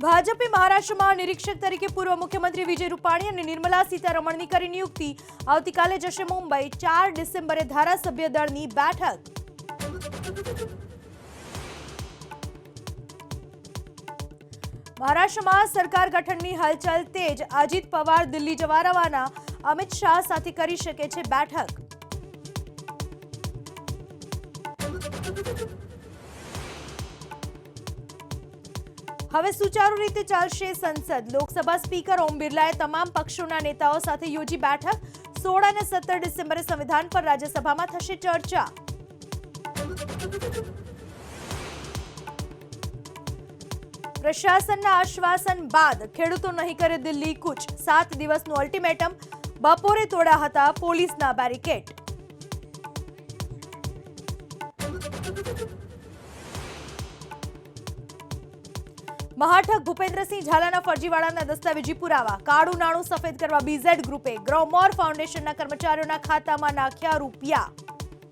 ભાજપે મહારાષ્ટ્રમાં નિરીક્ષક તરીકે પૂર્વ મુખ્યમંત્રી વિજય રૂપાણી અને નિર્મલા સીતારમણની કરી નિયુક્તિ. આવતીકાલે જશે મુંબઈ. 4 ડિસેમ્બરે ધારાસભ્ય દળની બેઠક. મહારાષ્ટ્રમાં સરકાર ગઠનની હલચલ તેજ. અજીત પવાર દિલ્હી જવા રવાના. અમિત શાહ સાથે કરી શકે છે બેઠક. હવે સુચારુ રીતે ચાલશે સંસદ. લોકસભા સ્પીકર ઓમ બિરલાએ તમામ પક્ષોના નેતાઓ સાથે યોજી બેઠક. 16 અને 17 ડિસેમ્બરે સંવિધાન પર રાજ્યસભામાં થશે ચર્ચા. પ્રશાસનના આશ્વાસન બાદ ખેડૂતો નહીં કરે દિલ્હી કૂચ. 7 દિવસનું અલ્ટિમેટમ. બપોરે તોડ્યા હતા પોલીસના બેરિકેડ. મહાઠગ ભૂપેન્દ્રસિંહ ઝાલાના ફરજીવાળાના દસ્તાવેજી પુરાવા. કાળું નાણું સફેદ કરવા બીઝેડ ગ્રુપે ગ્રોમોર ફાઉન્ડેશનના કર્મચારીઓના ખાતામાં નાખ્યા રૂપિયા.